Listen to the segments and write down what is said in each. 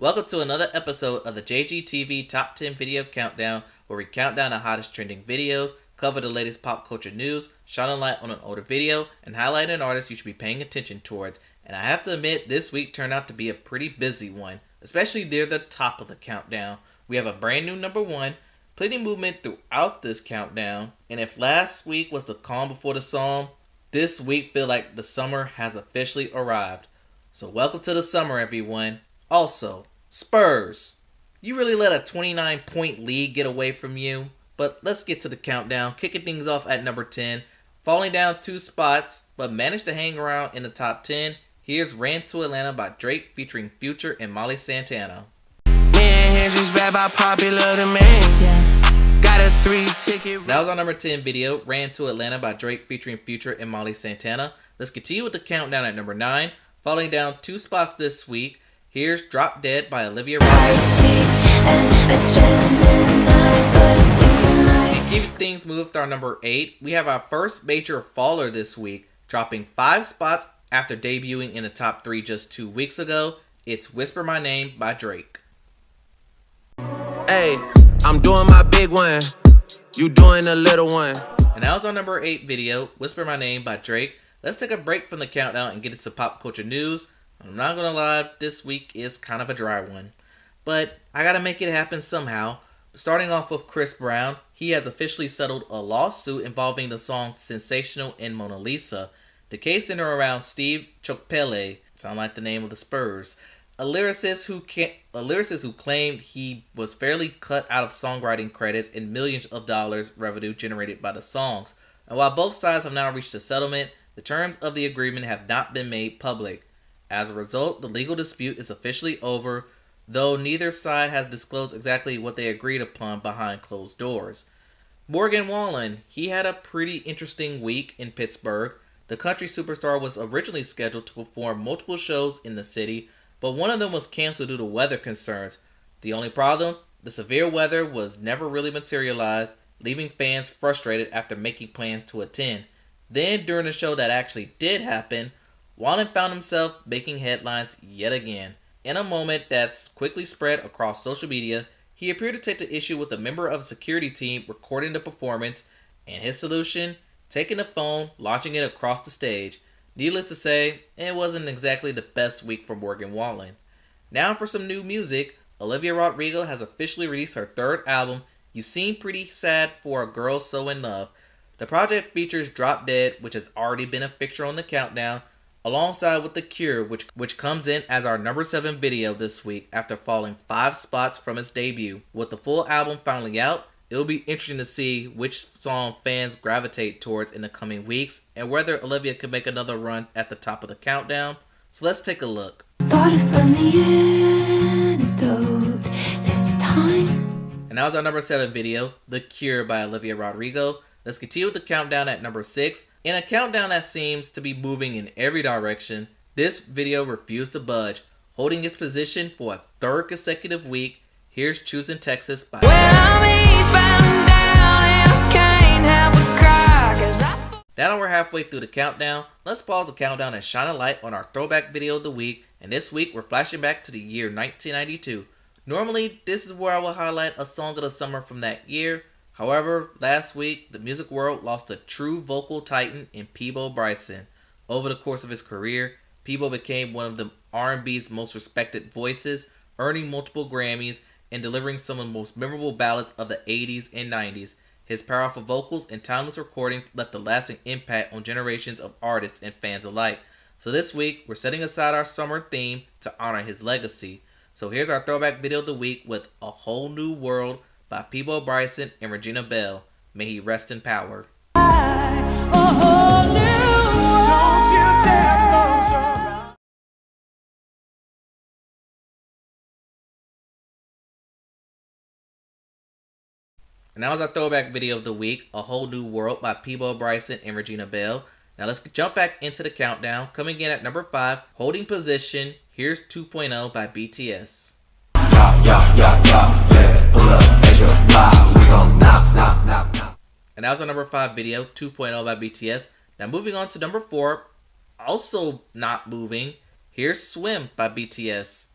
Welcome to another episode of the jgtv Top 10 Video Countdown, where we count down the hottest trending videos, cover the latest pop culture news, shine a light on an older video, and highlight an artist you should be paying attention towards. And I have to admit, this week turned out to be a pretty busy one, especially near the top of the countdown. We have a brand new number one, plenty of movement throughout this countdown, and if last week was the calm before the storm, this week feel like the summer has officially arrived. So welcome to the summer, everyone. Also, Spurs, you really let a 29-point lead get away from you. But let's get to the countdown, kicking things off at number 10, falling down 2 spots, but managed to hang around in the top 10. Here's Ran to Atlanta by Drake featuring Future and Molly Santana. That was our number 10 video, Ran to Atlanta by Drake featuring Future and Molly Santana. Let's continue with the countdown at number 9, falling down 2 spots this week. Here's Drop Dead by Olivia Rodrigo. And keeping things moving with our number 8, we have our first major faller this week, dropping 5 spots after debuting in the top 3 just 2 weeks ago. It's Whisper My Name by Drake. Hey, I'm doing my big one, you doing a little one. And that was our number 8 video, Whisper My Name by Drake. Let's take a break from the countdown and get into pop culture news. I'm not gonna lie, this week is kind of a dry one, but I gotta make it happen somehow. Starting off with Chris Brown, he has officially settled a lawsuit involving the songs Sensational and Mona Lisa. The case centered around Steve Chokpele, sound like the name of the Spurs, a lyricist who claimed he was fairly cut out of songwriting credits and millions of dollars revenue generated by the songs. And while both sides have now reached a settlement, the terms of the agreement have not been made public. As a result, the legal dispute is officially over, though neither side has disclosed exactly what they agreed upon behind closed doors. Morgan Wallen, he had a pretty interesting week in Pittsburgh. The country superstar was originally scheduled to perform multiple shows in the city, but one of them was canceled due to weather concerns. The only problem? The severe weather was never really materialized, leaving fans frustrated after making plans to attend. Then, during the show that actually did happen, Wallen found himself making headlines yet again. In a moment that's quickly spread across social media, he appeared to take the issue with a member of the security team recording the performance, and his solution? Taking the phone, launching it across the stage. Needless to say, it wasn't exactly the best week for Morgan Wallen. Now for some new music, Olivia Rodrigo has officially released her 3rd album, You Seem Pretty Sad for a Girl So In Love. The project features Drop Dead, which has already been a fixture on the countdown, alongside with The Cure, which comes in as our number 7 video this week after falling 5 spots from its debut. With the full album finally out, it'll be interesting to see which song fans gravitate towards in the coming weeks and whether Olivia could make another run at the top of the countdown. So let's take a look. Thought it from the antidote this time. And that was our number 7 video, The Cure by Olivia Rodrigo. Let's continue with the countdown at number 6. In a countdown that seems to be moving in every direction, this video refused to budge, holding its position for a 3rd consecutive week. Here's Choosing Texas by Now we're halfway through the countdown. Let's pause the countdown and shine a light on our throwback video of the week. And this week we're flashing back to the year 1992. Normally, this is where I will highlight a song of the summer from that year. However, last week, the music world lost a true vocal titan in Peabo Bryson. Over the course of his career, Peabo became one of the R&B's most respected voices, earning multiple Grammys and delivering some of the most memorable ballads of the 80s and 90s. His powerful vocals and timeless recordings left a lasting impact on generations of artists and fans alike. So this week, we're setting aside our summer theme to honor his legacy. So here's our throwback video of the week with A Whole New World by Peabo Bryson and Regina Belle. May he rest in power. And that was our throwback video of the week, A Whole New World by Peabo Bryson and Regina Belle. Now let's jump back into the countdown. Coming in at number 5, holding position, here's 2.0 by BTS. And that was our number 5 video, 2.0 by BTS. Now moving on to number 4, also not moving, here's Swim by BTS.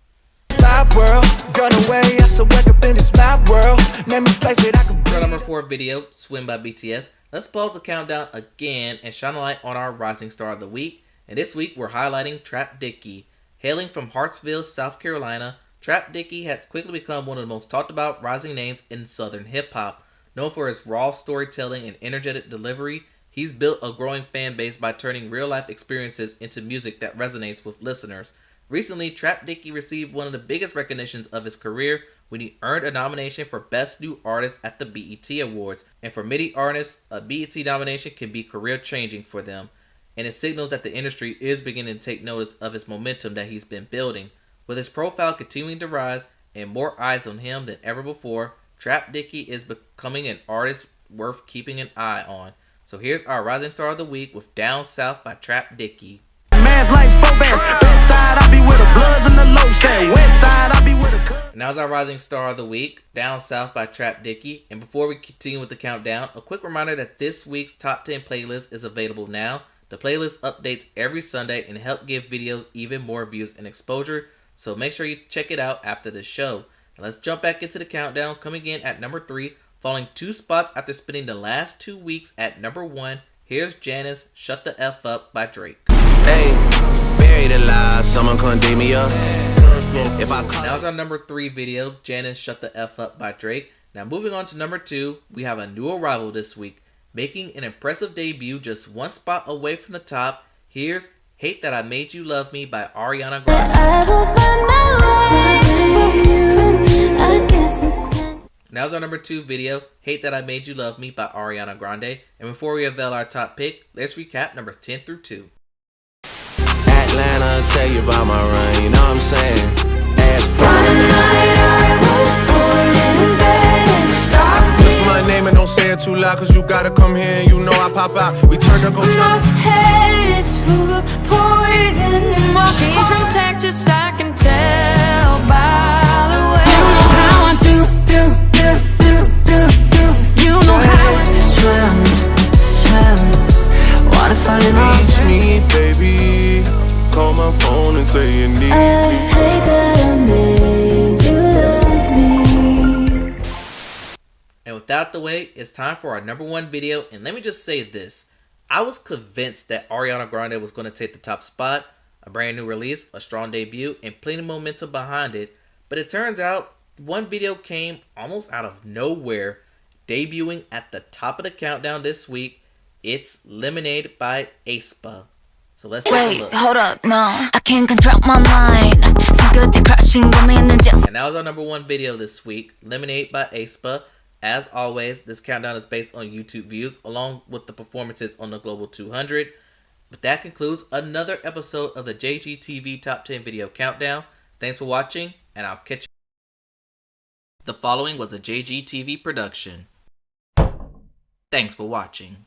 And my world. Gone away, I still wake up in this my world. Name me place that I can For our breathe. number 4 video, Swim by BTS, let's pause the countdown again and shine a light on our Rising Star of the Week. And this week we're highlighting Trap Dicky. Hailing from Hartsville, South Carolina, Trap Dicky has quickly become one of the most talked about rising names in Southern hip hop. Known for his raw storytelling and energetic delivery, he's built a growing fan base by turning real life experiences into music that resonates with listeners. Recently, Trap Dicky received one of the biggest recognitions of his career when he earned a nomination for Best New Artist at the BET Awards. And for many artists, a BET nomination can be career changing for them. And it signals that the industry is beginning to take notice of his momentum that he's been building. With his profile continuing to rise and more eyes on him than ever before, Trap Dicky is becoming an artist worth keeping an eye on. So here's our Rising Star of the Week with Down South by Trap Dicky. Man's like 4 bands. Best side, I be with the Bloods and the low side. West side, I be with the Cubs. And now's our Rising Star of the Week, Down South by Trap Dicky. And before we continue with the countdown, a quick reminder that this week's Top 10 playlist is available now. The playlist updates every Sunday and help give videos even more views and exposure, so make sure you check it out after the show. Now let's jump back into the countdown, coming in at number 3, falling 2 spots after spending the last 2 weeks at number 1. Here's Janice, Shut the F Up by Drake. Hey, buried alive, someone couldn't dig me up. If I call Now's our number 3 video, Janice, Shut the F Up by Drake. Now moving on to number 2, we have a new arrival this week. Making an impressive debut just 1 spot away from the top, here's Hate That I Made You Love Me by Ariana Grande. I will find my way from you. I guess it's meant. Now's our number 2 video, Hate That I Made You Love Me by Ariana Grande. And before we unveil our top pick, let's recap numbers 10 through 2. Atlanta, tell you about my run, you know what I'm saying? Ass One night I was born in bed and stopped Just my name and don't say it too loud, cause you gotta come here and you know I pop out. We turned up, go My try. head is full of poison in my She's heart. from Texas, I can tell by the way. You know how I do. You know how I swim. Wanna fall in love Reach with me. me, baby. Call my phone and say you need I me. hate that I made you love me. And with that out the way, it's time for our number 1 video. And let me just say this. I was convinced that Ariana Grande was going to take the top spot. A brand new release, a strong debut, and plenty of momentum behind it. But it turns out one video came almost out of nowhere, debuting at the top of the countdown this week. It's Lemonade by aespa. So let's take a Wait, look. hold up, no, I can't control my mind. 손끝이 crashing, 고민은 just And that was our number 1 video this week, Lemonade by aespa. As always, this countdown is based on YouTube views, along with the performances on the Global 200. But that concludes another episode of the jgtv Top 10 Video Countdown. Thanks for watching, and I'll catch you. The following was a jgtv production. Thanks for watching.